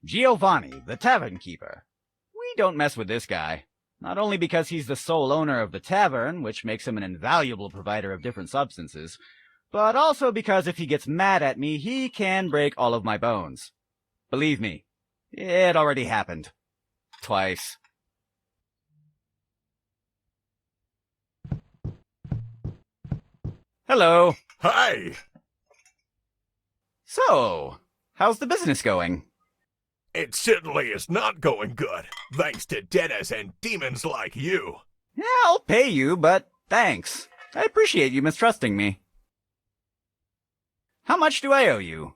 Giovanni, the tavern keeper. We don't mess with this guy. Not only because he's the sole owner of the tavern, which makes him an invaluable provider of different substances, but also because if he gets mad at me, he can break all of my bones. Believe me, it already happened. Twice. Hello. Hi! So, how's the business going? It certainly is not going good, thanks to debtors and demons like you. Yeah, I'll pay you, but thanks. I appreciate you mistrusting me. How much do I owe you?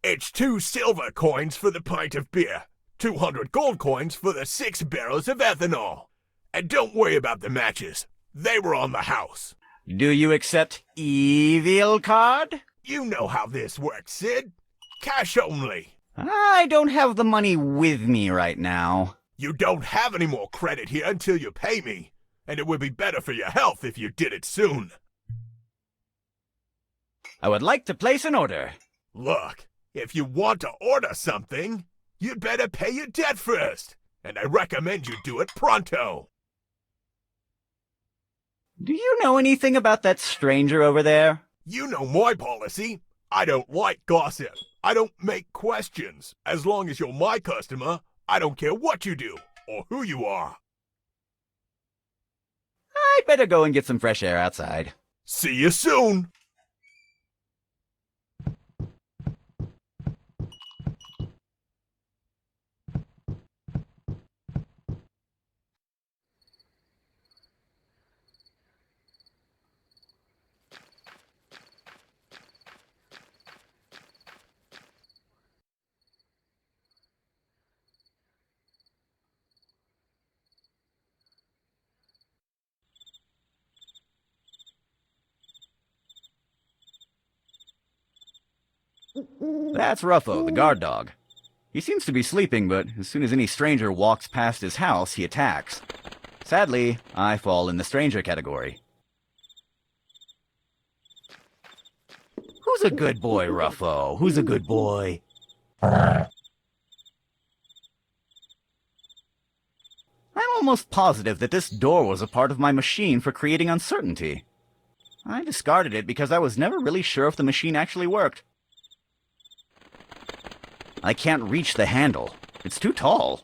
It's 2 silver coins for the pint of beer, 200 gold coins for the 6 barrels of ethanol. And don't worry about the matches. They were on the house. Do you accept evil card? You know how this works, Sid. Cash only. I don't have the money with me right now. You don't have any more credit here until you pay me, and it would be better for your health if you did it soon. I would like to place an order. Look, if you want to order something, you'd better pay your debt first, and I recommend you do it pronto. Do you know anything about that stranger over there? You know my policy. I don't like gossip. I don't make questions. As long as you're my customer, I don't care what you do or who you are. I better go and get some fresh air outside. See you soon. That's Ruffo, the guard dog. He seems to be sleeping, but as soon as any stranger walks past his house, he attacks. Sadly, I fall in the stranger category. Who's a good boy, Ruffo? Who's a good boy? I'm almost positive that this door was a part of my machine for creating uncertainty. I discarded it because I was never really sure if the machine actually worked. I can't reach the handle. It's too tall.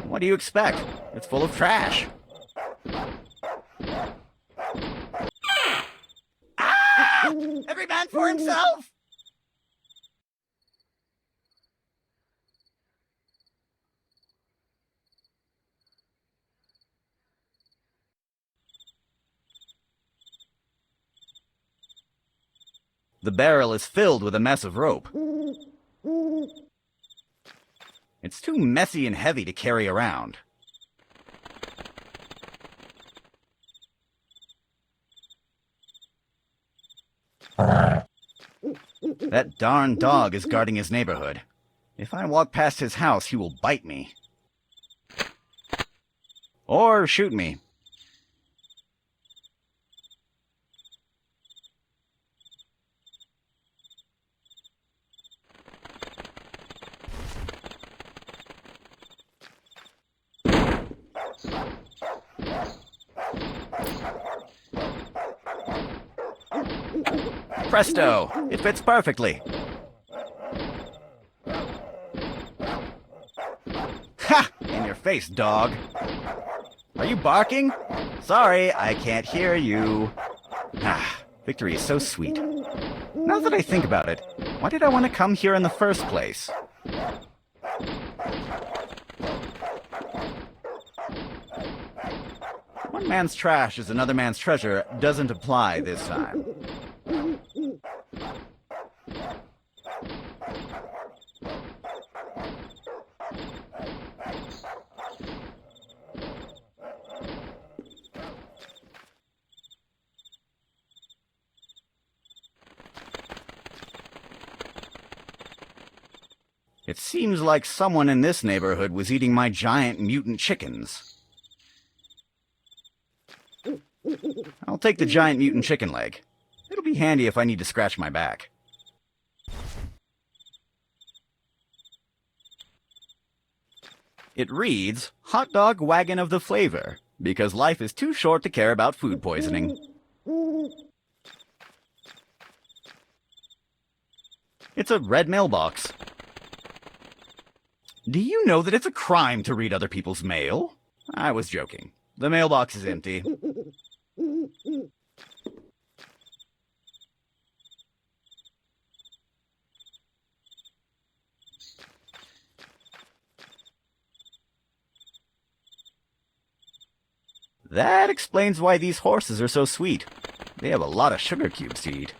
What do you expect? It's full of trash. Ah! Every man for himself! The barrel is filled with a mess of rope. It's too messy and heavy to carry around. That darn dog is guarding his neighborhood. If I walk past his house, he will bite me. Or shoot me. Presto! It fits perfectly. Ha! In your face, dog. Are you barking? Sorry, I can't hear you. Ah, victory is so sweet. Now that I think about it, why did I want to come here in the first place? One man's trash is another man's treasure doesn't apply this time. It seems like someone in this neighborhood was eating my giant mutant chickens. I'll take the giant mutant chicken leg. It'll be handy if I need to scratch my back. It reads, Hot Dog Wagon of the Flavor, because life is too short to care about food poisoning. It's a red mailbox. Do you know that it's a crime to read other people's mail? I was joking. The mailbox is empty. That explains why these horses are so sweet. They have a lot of sugar cubes to eat.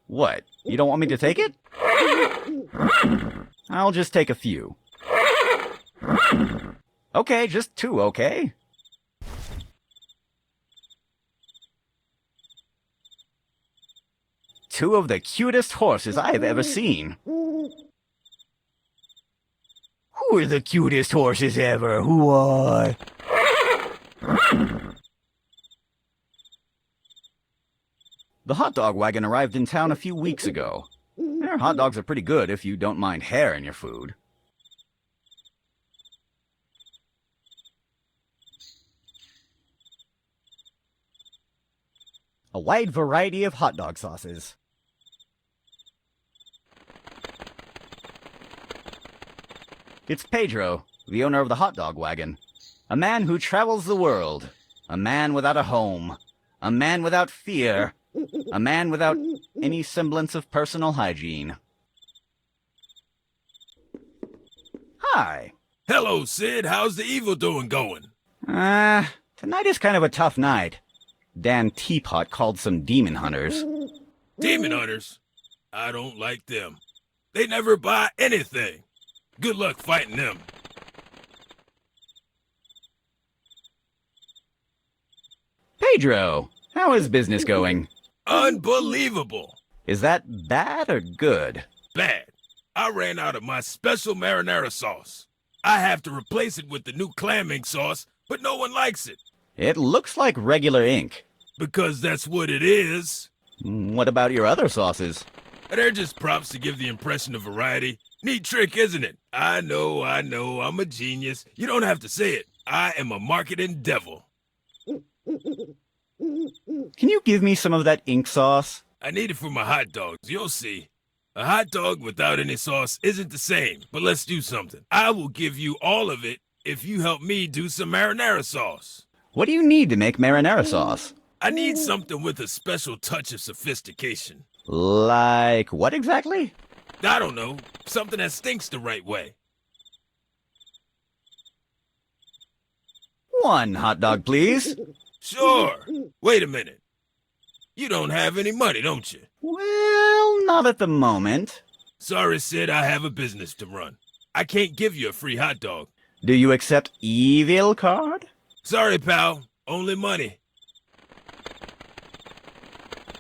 What? You don't want me to take it? I'll just take a few. Okay, just 2, okay? Two of the cutest horses I've ever seen. Who are the cutest horses ever? Who are? The hot dog wagon arrived in town a few weeks ago. Their hot dogs are pretty good if you don't mind hair in your food. A wide variety of hot dog sauces. It's Pedro, the owner of the hot dog wagon. A man who travels the world. A man without a home. A man without fear. A man without any semblance of personal hygiene. Hi. Hello, Sid. How's the evil doing going? Tonight is kind of a tough night. Dan Teapot called some demon hunters. Demon hunters? I don't like them. They never buy anything. Good luck fighting them. Pedro, how is business going? Unbelievable. Is that bad or good? Bad. I ran out of my special marinara sauce. I have to replace it with the new clam ink sauce, but no one likes it. It looks like regular ink. Because that's what it is. What about your other sauces? They're just props to give the impression of variety. Neat trick, isn't it? I know, I'm a genius. You don't have to say it. I am a marketing devil. Can you give me some of that ink sauce? I need it for my hot dogs, you'll see. A hot dog without any sauce isn't the same, but let's do something. I will give you all of it if you help me do some marinara sauce. What do you need to make marinara sauce? I need something with a special touch of sophistication. Like what exactly? I don't know. Something that stinks the right way. 1 hot dog, please. Sure. Wait a minute. You don't have any money, don't you? Well, not at the moment. Sorry, Sid, I have a business to run. I can't give you a free hot dog. Do you accept evil card? Sorry, pal. Only money.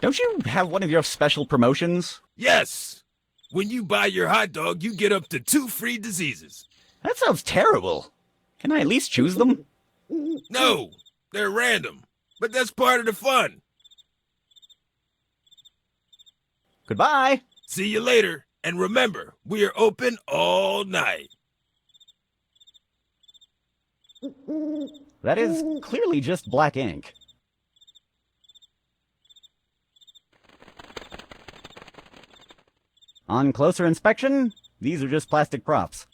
Don't you have one of your special promotions? Yes. When you buy your hot dog, you get up to 2 free diseases. That sounds terrible. Can I at least choose them? No, they're random. But that's part of the fun. Goodbye. See you later. And remember, we are open all night. That is clearly just black ink. On closer inspection, these are just plastic props.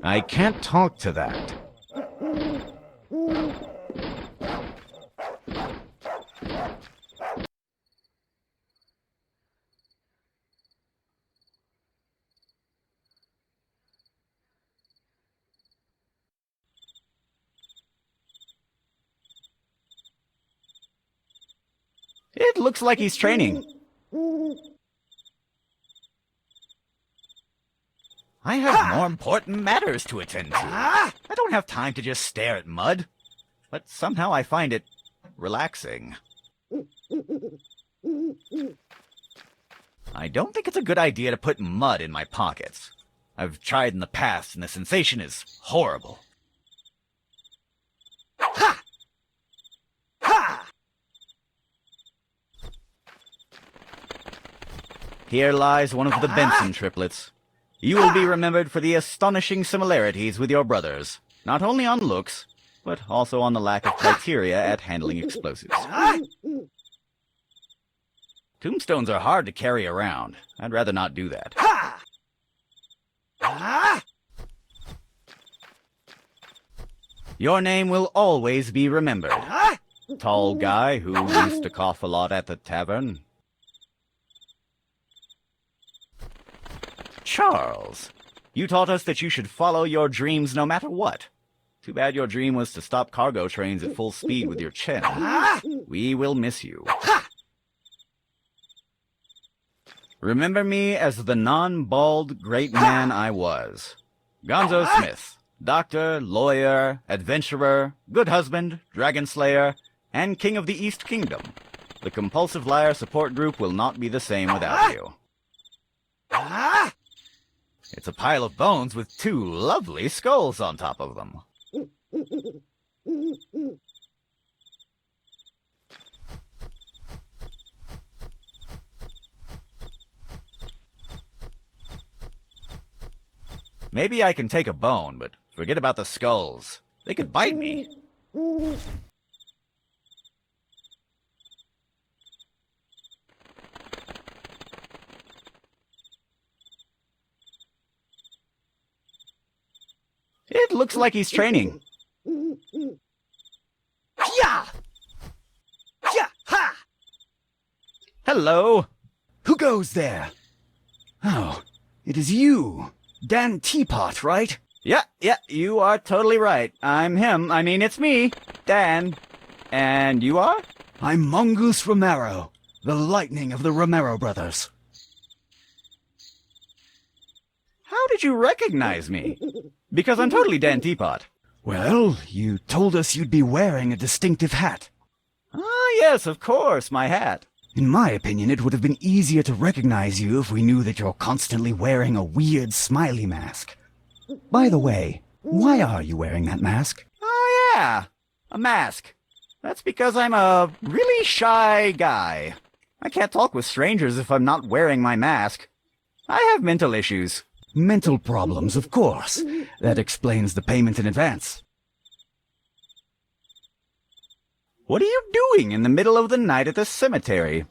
I can't talk to that. It looks like he's training. I have more important matters to attend to. I don't have time to just stare at mud. But somehow I find it relaxing. I don't think it's a good idea to put mud in my pockets. I've tried in the past and the sensation is horrible. Ha! Ha! Here lies one of the Benson triplets. You will be remembered for the astonishing similarities with your brothers, not only on looks, but also on the lack of criteria at handling explosives. Tombstones are hard to carry around. I'd rather not do that. Your name will always be remembered. Tall guy who used to cough a lot at the tavern. Charles, you taught us that you should follow your dreams no matter what. Too bad your dream was to stop cargo trains at full speed with your chin. We will miss you. Remember me as the non-bald great man I was. Gonzo Smith, doctor, lawyer, adventurer, good husband, dragon slayer, and king of the East Kingdom. The Compulsive Liar support group will not be the same without you. It's a pile of bones with two lovely skulls on top of them. Maybe I can take a bone, but forget about the skulls. They could bite me. It looks like he's training. Hello. Who goes there? Oh, it is you. Dan Teapot, right? Yeah, you are totally right. I'm him. I mean, it's me, Dan. And you are? I'm Mongoose Romero, the lightning of the Romero brothers. How did you recognize me? Because I'm totally Dan Teapot. Well, you told us you'd be wearing a distinctive hat. Ah, yes, of course, my hat. In my opinion, it would have been easier to recognize you if we knew that you're constantly wearing a weird smiley mask. By the way, why are you wearing that mask? Oh, yeah, a mask. That's because I'm a really shy guy. I can't talk with strangers if I'm not wearing my mask. I have mental issues. Mental problems, of course. That explains the payment in advance. What are you doing in the middle of the night at the cemetery?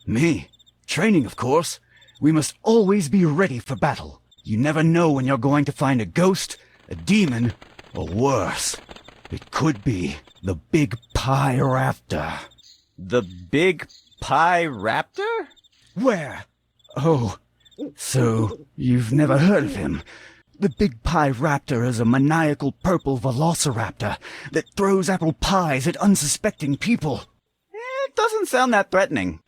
Me? Training, of course. We must always be ready for battle. You never know when you're going to find a ghost, a demon, or worse. It could be the Big Pie Raptor. The Big Pie Raptor? Where? Oh, so you've never heard of him. The Big Pie Raptor is a maniacal purple velociraptor that throws apple pies at unsuspecting people. It doesn't sound that threatening.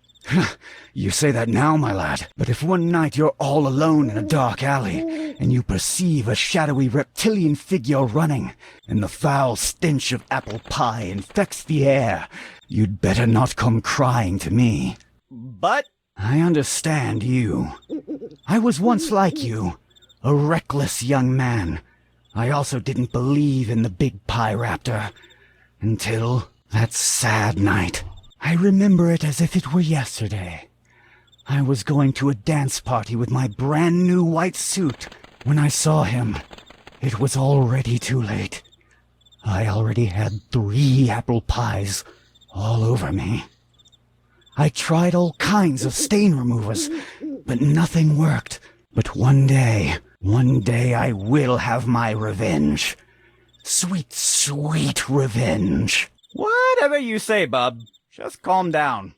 You say that now, my lad, but if one night you're all alone in a dark alley, and you perceive a shadowy reptilian figure running, and the foul stench of apple pie infects the air, you'd better not come crying to me. But I understand you. I was once like you, a reckless young man. I also didn't believe in the Big Pie Raptor, until that sad night. I remember it as if it were yesterday. I was going to a dance party with my brand new white suit. When I saw him, it was already too late. I already had 3 apple pies all over me. I tried all kinds of stain removers, but nothing worked. But one day, One day I will have my revenge. Sweet, sweet revenge. Whatever you say, bub. Just calm down.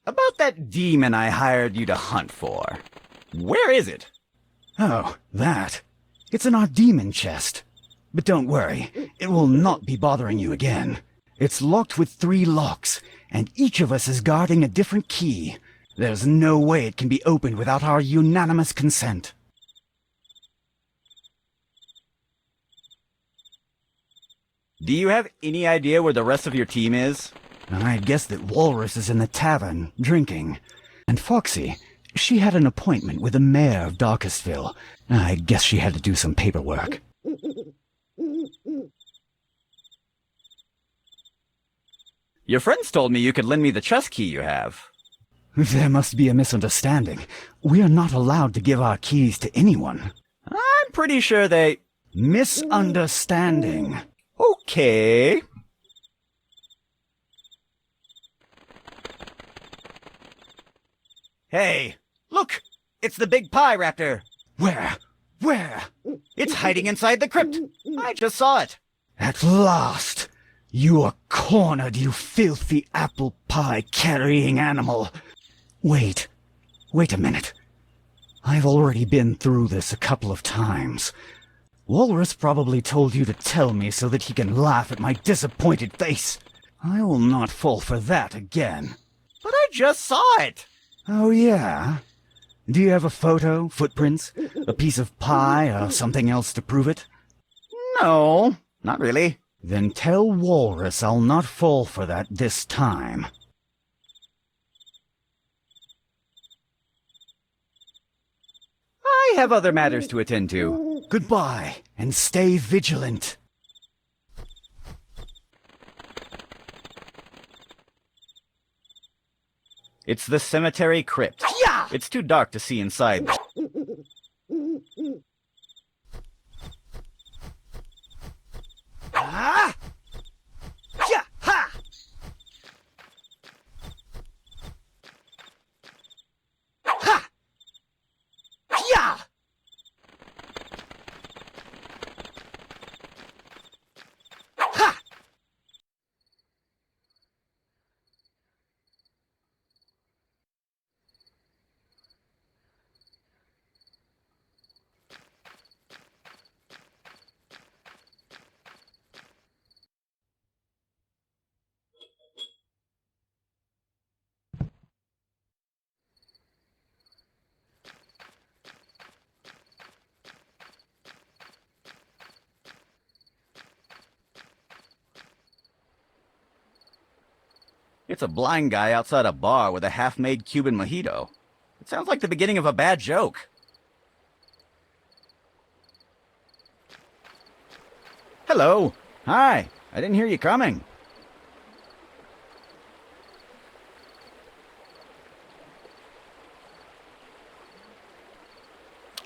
About that demon I hired you to hunt for. Where is it? Oh, that. It's in our demon chest. But don't worry, it will not be bothering you again. It's locked with 3 locks, and each of us is guarding a different key. There's no way it can be opened without our unanimous consent. Do you have any idea where the rest of your team is? I guess that Walrus is in the tavern, drinking. And Foxy, she had an appointment with the mayor of Darkestville. I guess she had to do some paperwork. Your friends told me you could lend me the chest key you have. There must be a misunderstanding. We are not allowed to give our keys to anyone. I'm pretty sure they... Misunderstanding. Okay. Hey, look! It's the big pie raptor! Where? Where? It's hiding inside the crypt! I just saw it! At last! You are cornered, you filthy apple pie carrying animal! Wait a minute. I've already been through this a couple of times. Walrus probably told you to tell me so that he can laugh at my disappointed face. I will not fall for that again. But I just saw it! Oh, yeah? Do you have a photo, footprints, a piece of pie, or something else to prove it? No, not really. Then tell Walrus I'll not fall for that this time. I have other matters to attend to. Goodbye, and stay vigilant. It's the cemetery crypt. Yeah! It's too dark to see inside. Ah! Yeah! Ha! Ha! Yeah! Ha! It's a blind guy outside a bar with a half-made Cuban mojito. It sounds like the beginning of a bad joke. Hello. Hi. I didn't hear you coming.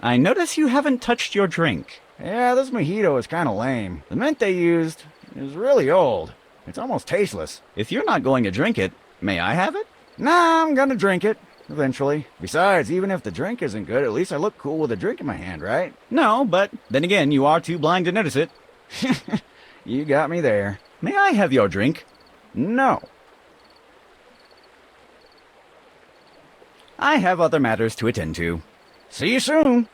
I notice you haven't touched your drink. Yeah, this mojito is kind of lame. The mint they used is really old. It's almost tasteless. If you're not going to drink it, may I have it? Nah, I'm gonna drink it. Eventually. Besides, even if the drink isn't good, at least I look cool with a drink in my hand, right? No, but then again, you are too blind to notice it. You got me there. May I have your drink? No. I have other matters to attend to. See you soon.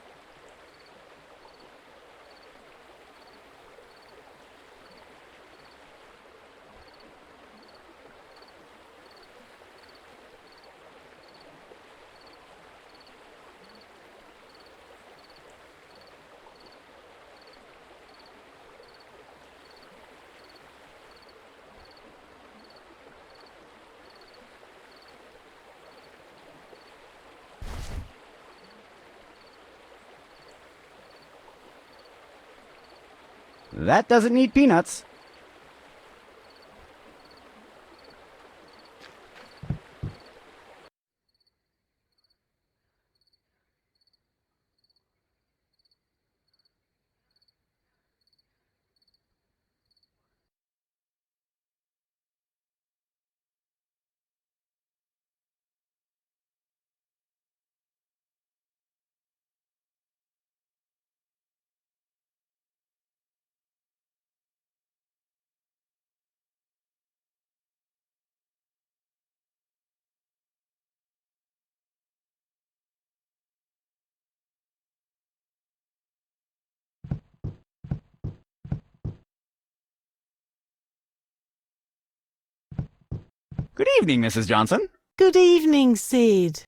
That doesn't need peanuts. Good evening, Mrs. Johnson. Good evening, Sid.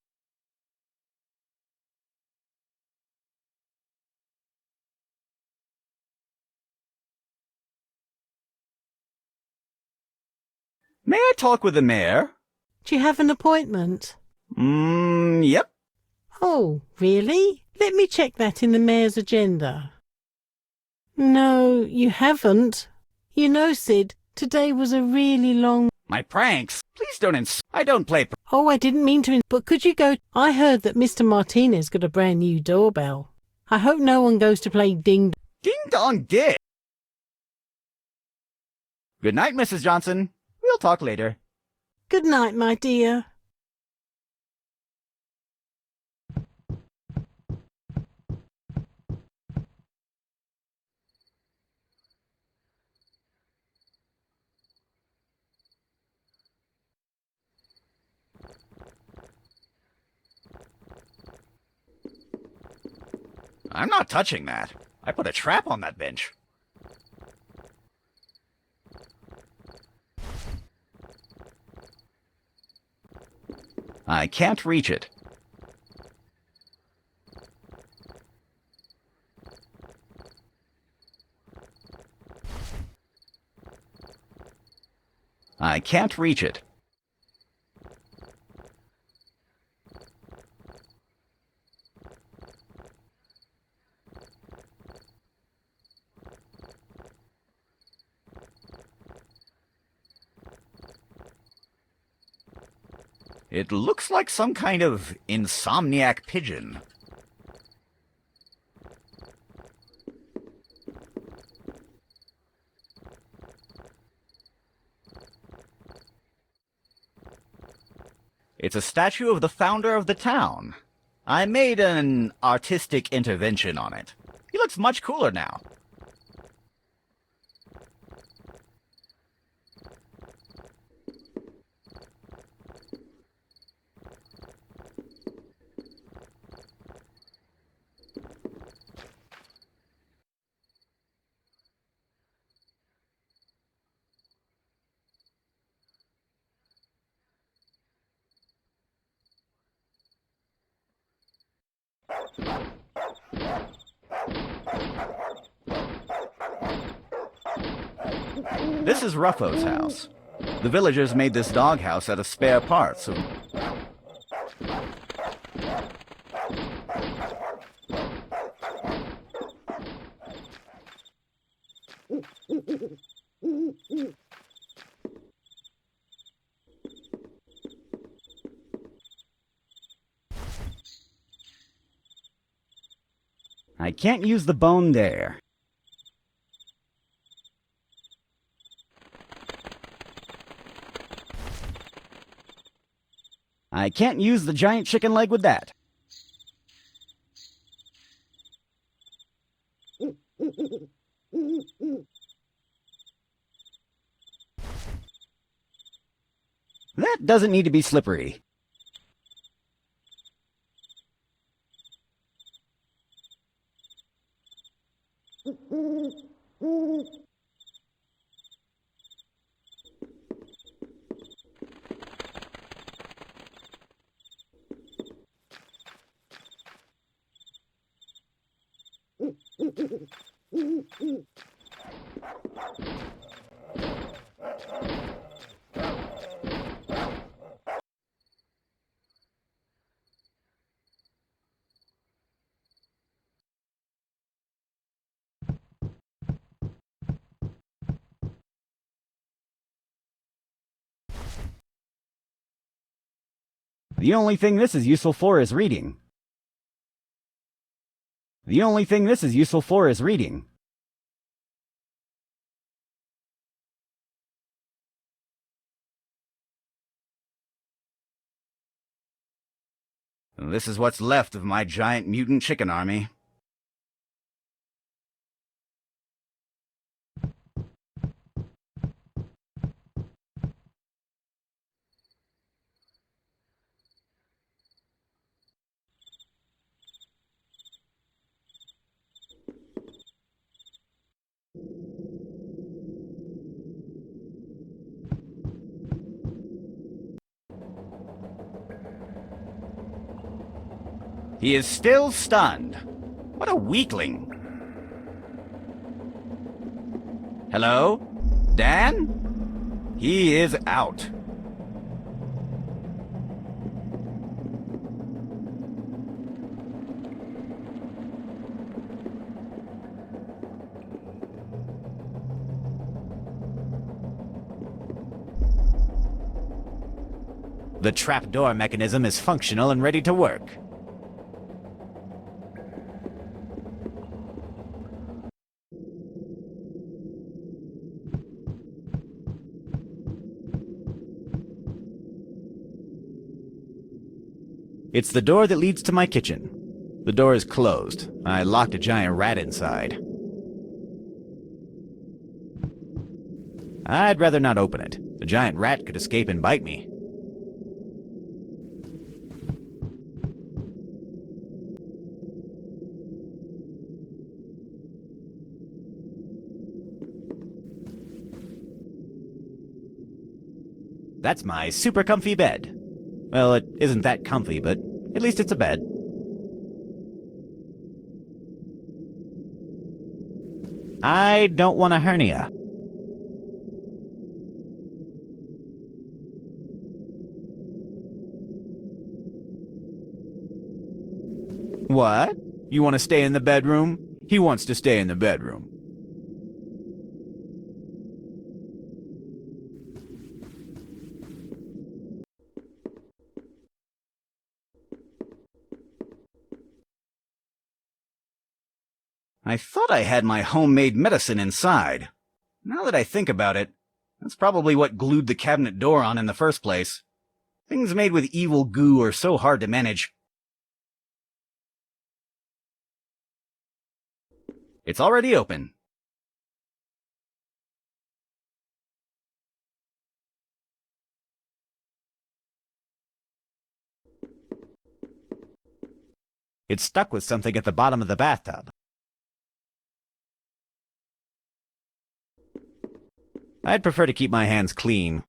May I talk with the mayor? Do you have an appointment? Yep. Oh, really? Let me check that in the mayor's agenda. No, you haven't. You know, Sid, today was a really long... My pranks? Please don't I don't play Oh, I didn't mean to... But could you go... I heard that Mr. Martinez got a brand new doorbell. I hope no one goes to play ding... Ding-dong dick! Good night, Mrs. Johnson. We'll talk later. Good night, my dear. I'm not touching that. I put a trap on that bench. I can't reach it. I can't reach it. It looks like some kind of insomniac pigeon. It's a statue of the founder of the town. I made an artistic intervention on it. He looks much cooler now. This is Ruffo's house. The villagers made this doghouse out of spare parts. I can't use the bone there. I can't use the giant chicken leg with that. That doesn't need to be slippery. The only thing this is useful for is reading. The only thing this is useful for is reading. This is what's left of my giant mutant chicken army. He is still stunned. What a weakling. Hello? Dan? He is out. The trapdoor mechanism is functional and ready to work. It's the door that leads to my kitchen. The door is closed. I locked a giant rat inside. I'd rather not open it. The giant rat could escape and bite me. That's my super comfy bed. Well, it isn't that comfy, but at least it's a bed. I don't want a hernia. What? You want to stay in the bedroom? He wants to stay in the bedroom. I thought I had my homemade medicine inside. Now that I think about it, that's probably what glued the cabinet door on in the first place. Things made with evil goo are so hard to manage. It's already open. It's stuck with something at the bottom of the bathtub. I'd prefer to keep my hands clean.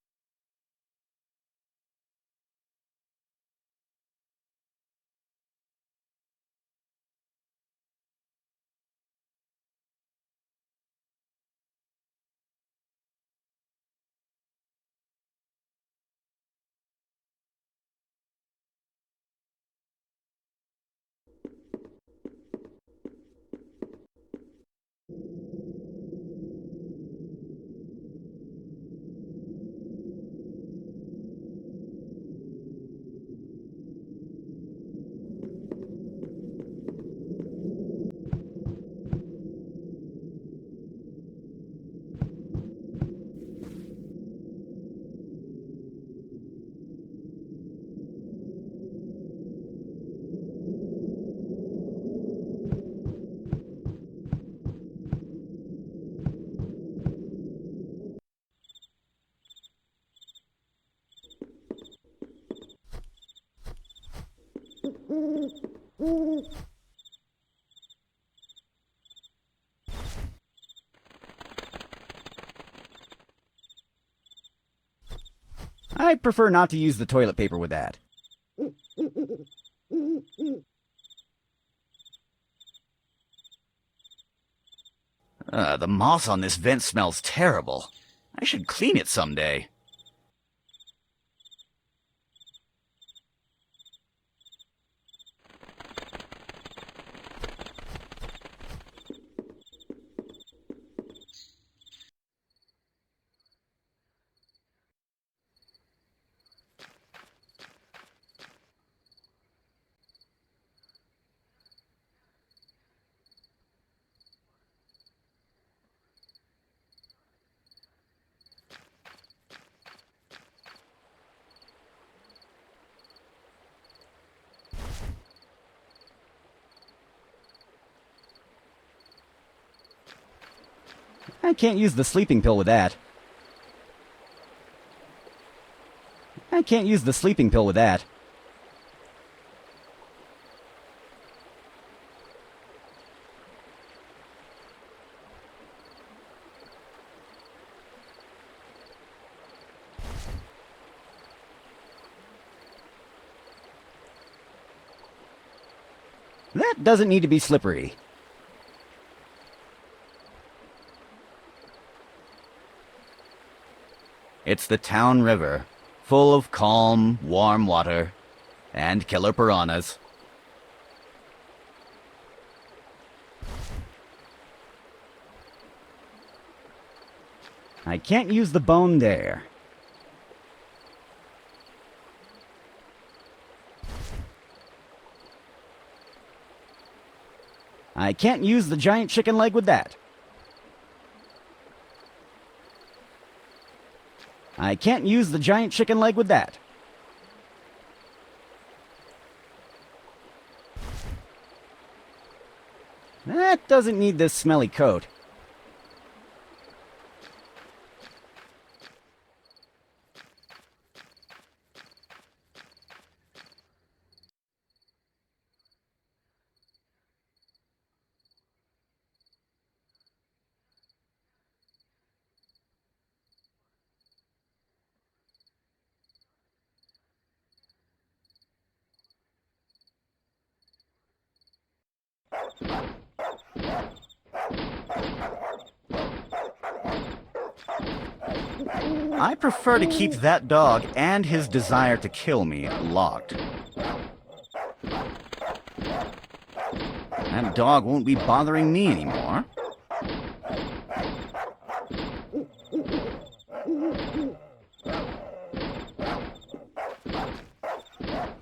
I'd prefer not to use the toilet paper with that. The moss on this vent smells terrible. I should clean it someday. I can't use the sleeping pill with that. I can't use the sleeping pill with that. That doesn't need to be slippery. It's the town river, full of calm, warm water, and killer piranhas. I can't use the bone there. I can't use the giant chicken leg with that. I can't use the giant chicken leg with that. That doesn't need this smelly coat. I prefer to keep that dog and his desire to kill me locked. That dog won't be bothering me anymore.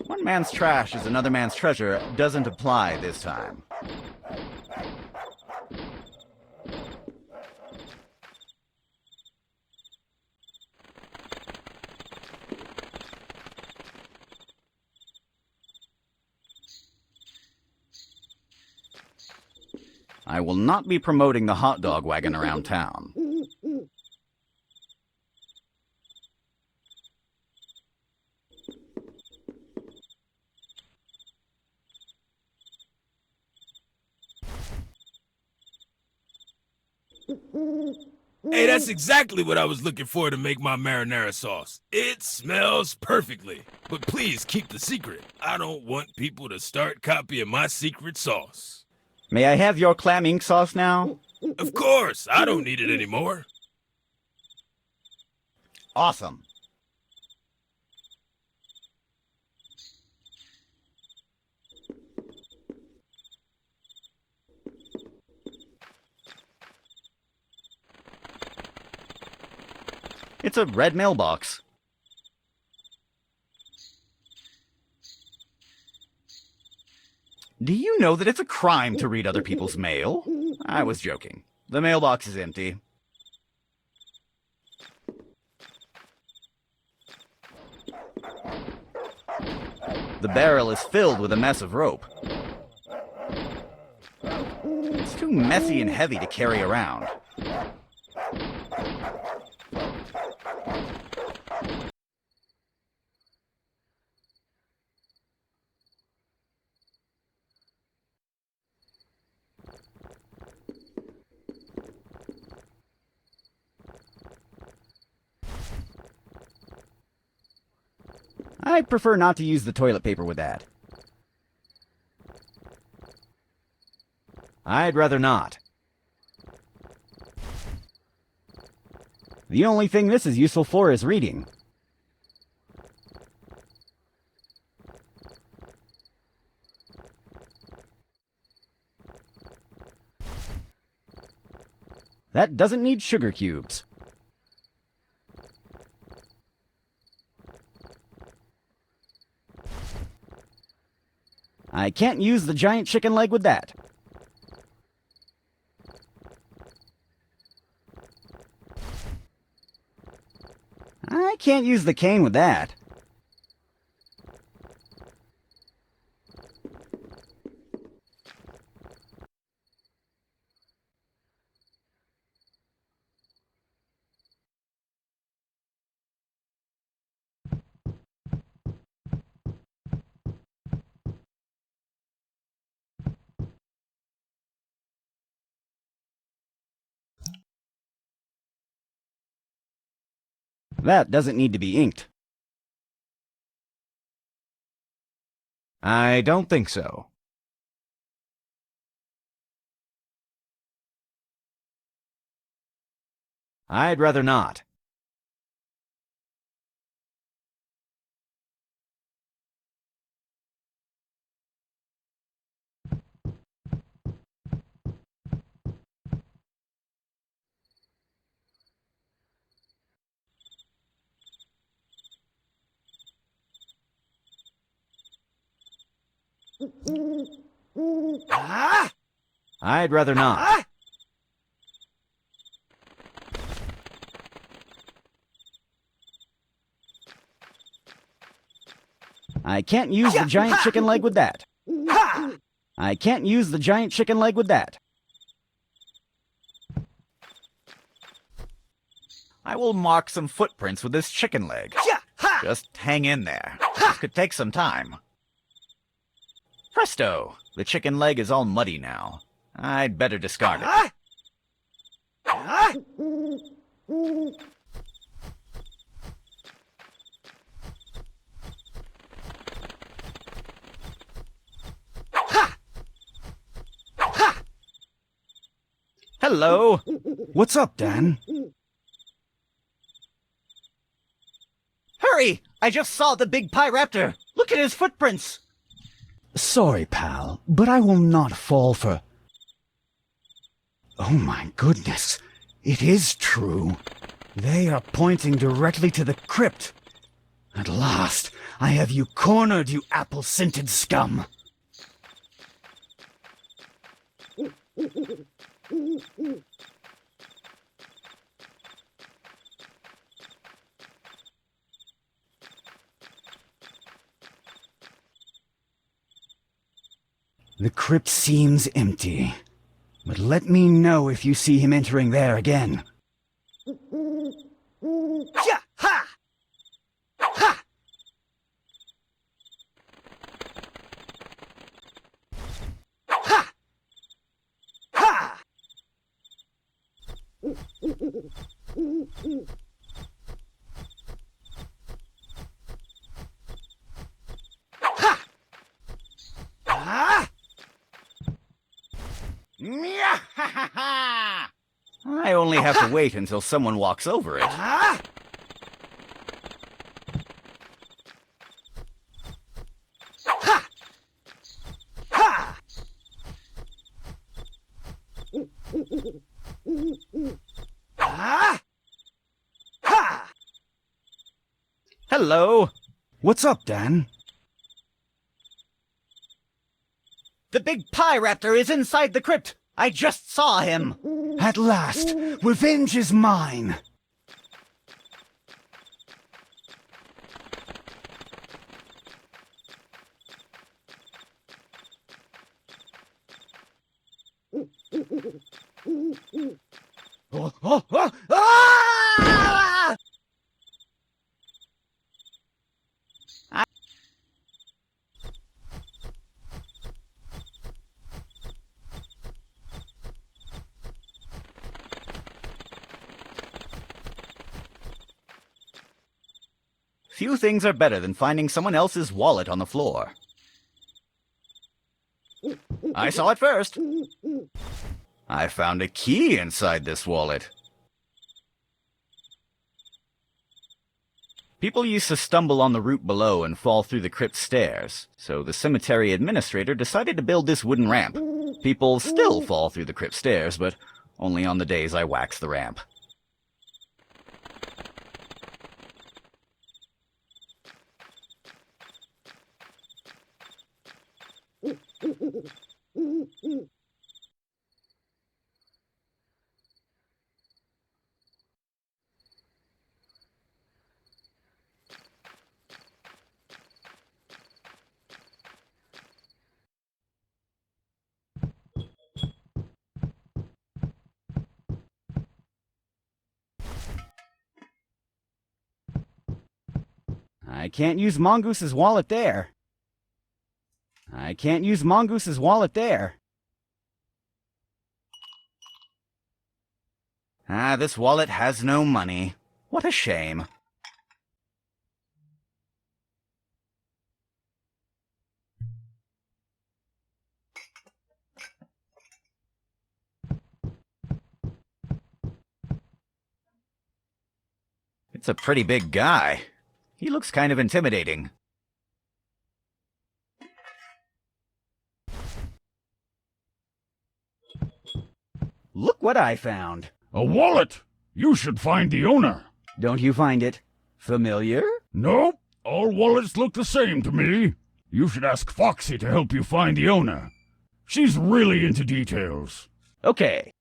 One man's trash is another man's treasure doesn't apply this time. I will not be promoting the hot dog wagon around town. Hey, that's exactly what I was looking for to make my marinara sauce. It smells perfectly. But please keep the secret. I don't want people to start copying my secret sauce. May I have your clam ink sauce now? Of course, I don't need it anymore. Awesome. It's a red mailbox. Do you know that it's a crime to read other people's mail? I was joking. The mailbox is empty. The barrel is filled with a mess of rope. It's too messy and heavy to carry around. I prefer not to use the toilet paper with that. I'd rather not. The only thing this is useful for is reading. That doesn't need sugar cubes. I can't use the giant chicken leg with that. I can't use the cane with that. That doesn't need to be inked. I don't think so. I'd rather not. I'd rather not. I can't use the giant chicken leg with that. I can't use the giant chicken leg with that. I will mark some footprints with this chicken leg. Just hang in there. This could take some time. Presto! The chicken leg is all muddy now. I'd better discard it. Hello! What's up, Dan? Hurry! I just saw the big pie raptor! Look at his footprints! Sorry, pal, but I will not fall for... Oh my goodness, it is true. They are pointing directly to the crypt. At last, I have you cornered, you apple-scented scum. The crypt seems empty, but let me know if you see him entering there again. I only have to wait until someone walks over it. Hello! What's up, Dan? The big pie raptor is inside the crypt! I just saw him! At last, revenge is mine! Oh, oh, oh, ah! Few things are better than finding someone else's wallet on the floor. I saw it first. I found a key inside this wallet. People used to stumble on the route below and fall through the crypt stairs, so the cemetery administrator decided to build this wooden ramp. People still fall through the crypt stairs, but only on the days I wax the ramp. I can't use Mongoose's wallet there. I can't use Mongoose's wallet there. Ah, this wallet has no money. What a shame. It's a pretty big guy. He looks kind of intimidating. Look what I found. A wallet! You should find the owner. Don't you find it familiar? Nope, all wallets look the same to me. You should ask Foxy to help you find the owner. She's really into details. Okay.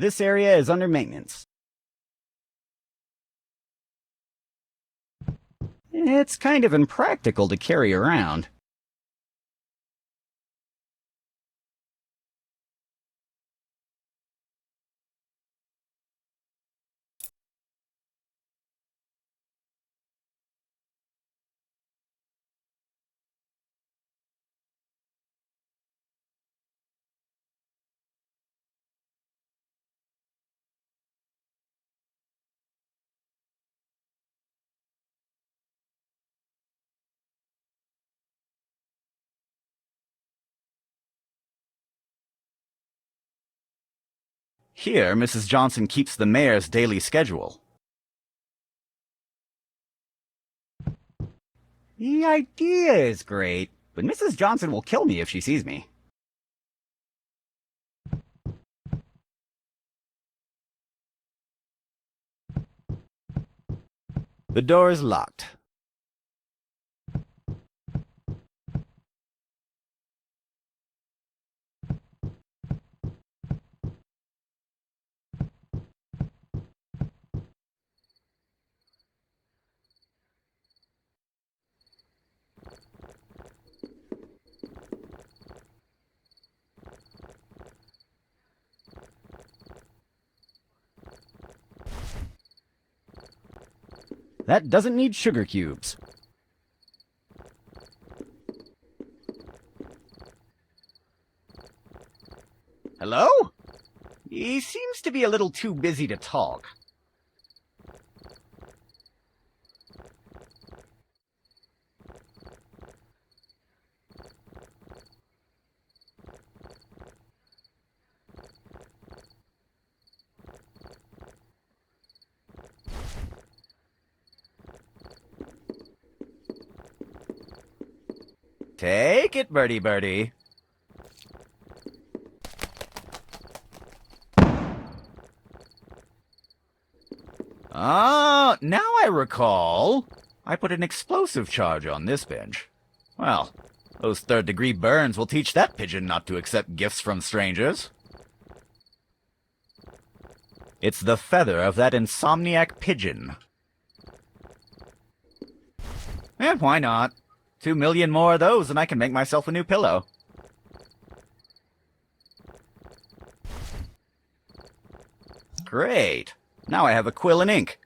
This area is under maintenance. It's kind of impractical to carry around. Here, Mrs. Johnson keeps the mayor's daily schedule. The idea is great, but Mrs. Johnson will kill me if she sees me. The door is locked. That doesn't need sugar cubes. Hello? He seems to be a little too busy to talk. Take it, birdie birdie. Ah, now I recall. I put an explosive charge on this bench. Well, those third-degree burns will teach that pigeon not to accept gifts from strangers. It's the feather of that insomniac pigeon. And why not? 2 million more of those and I can make myself a new pillow. Great. Now I have a quill and ink.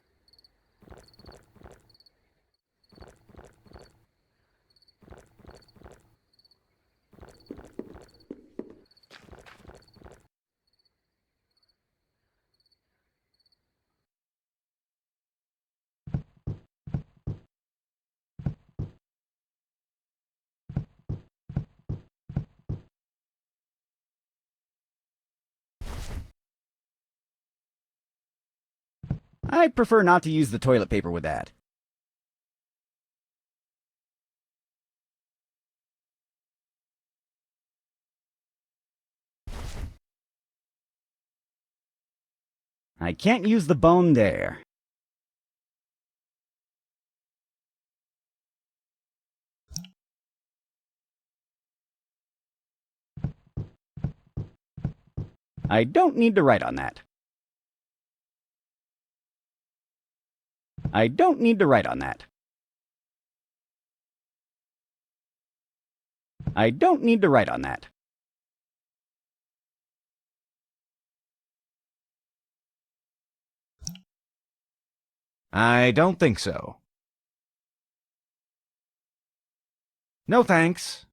I prefer not to use the toilet paper with that. I can't use the bone there. I don't need to write on that. I don't need to write on that. I don't need to write on that. I don't think so. No thanks.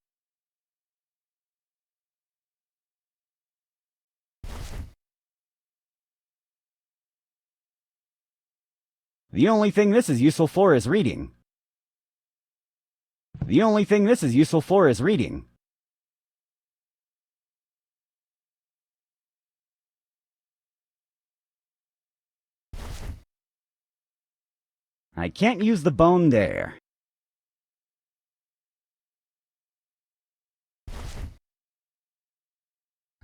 The only thing this is useful for is reading. The only thing this is useful for is reading. I can't use the bone there.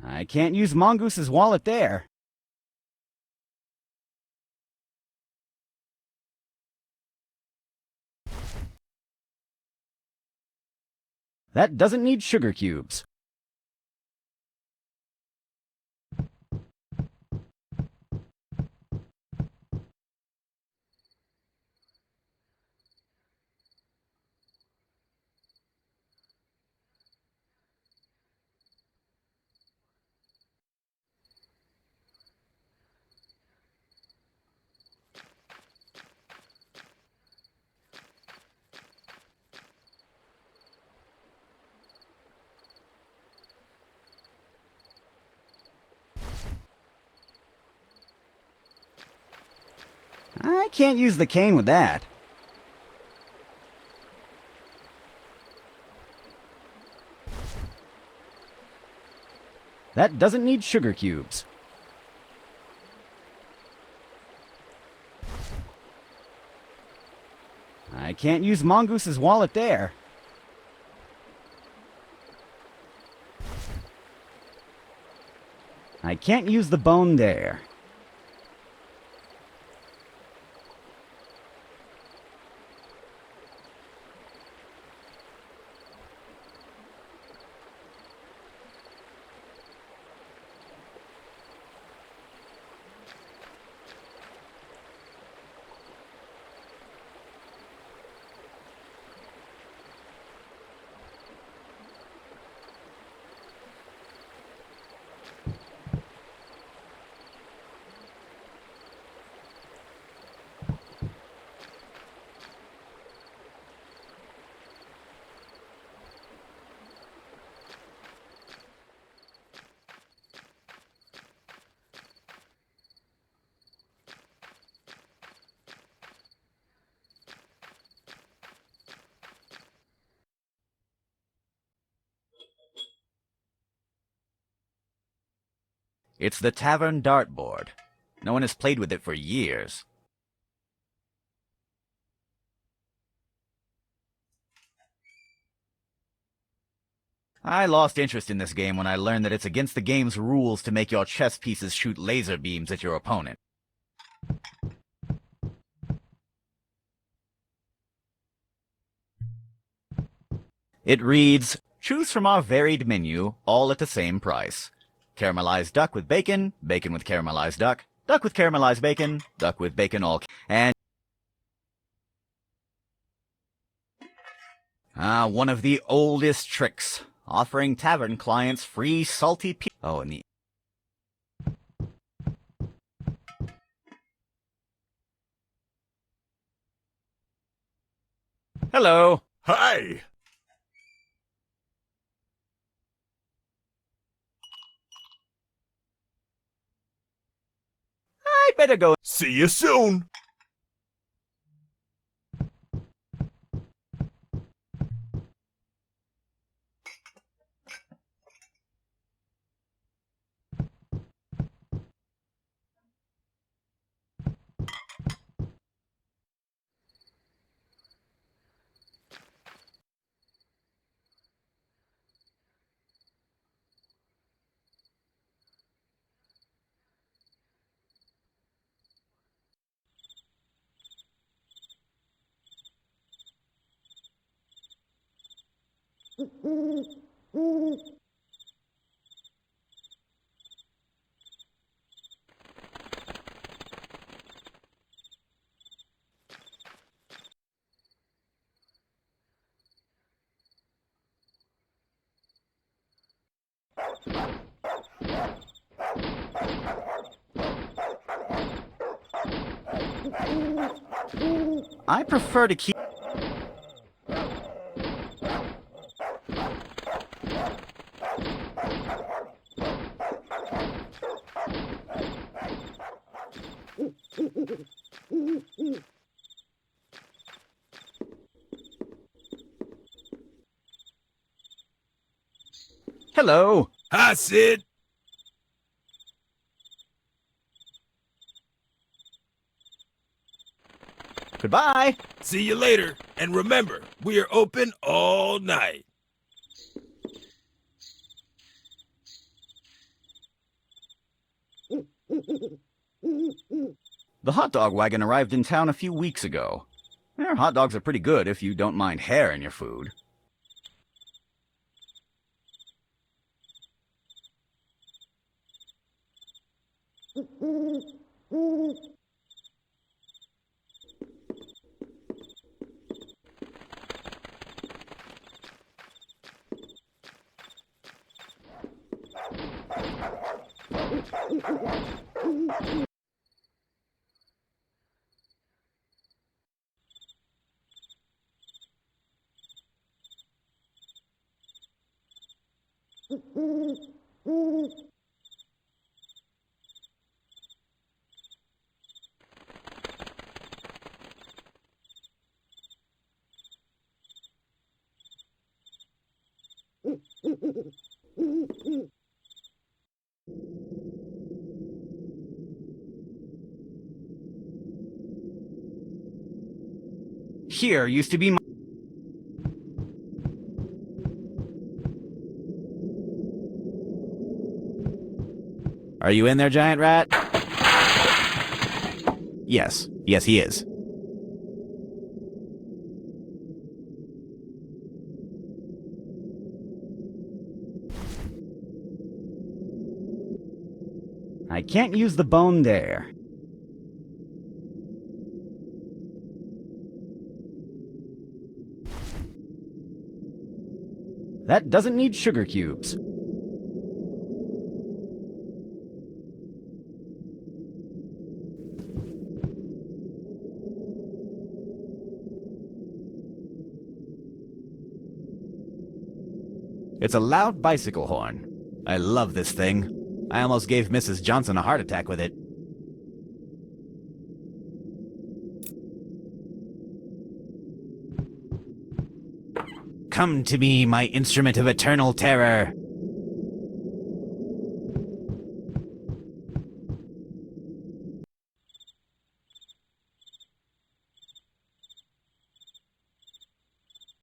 I can't use Mongoose's wallet there. That doesn't need sugar cubes. I can't use the cane with that. That doesn't need sugar cubes. I can't use Mongoose's wallet there. I can't use the bone there. It's the tavern dartboard. No one has played with it for years. I lost interest in this game when I learned that it's against the game's rules to make your chess pieces shoot laser beams at your opponent. It reads, choose from our varied menu, all at the same price. Caramelized duck with bacon, bacon with caramelized duck, duck with caramelized bacon, duck with bacon all, and... one of the oldest tricks, offering tavern clients free salty Oh, and the... Hello. Hi! I better go. See you soon! I prefer to keep... Hello. Hi, Sid. Goodbye. See you later. And remember, we are open all night. The hot dog wagon arrived in town a few weeks ago. Their hot dogs are pretty good if you don't mind hair in your food. Here used to be my... Are you in there, giant rat? Yes. Yes, he is. I can't use the bone there. That doesn't need sugar cubes. It's a loud bicycle horn. I love this thing. I almost gave Mrs. Johnson a heart attack with it. Come to me, my instrument of eternal terror.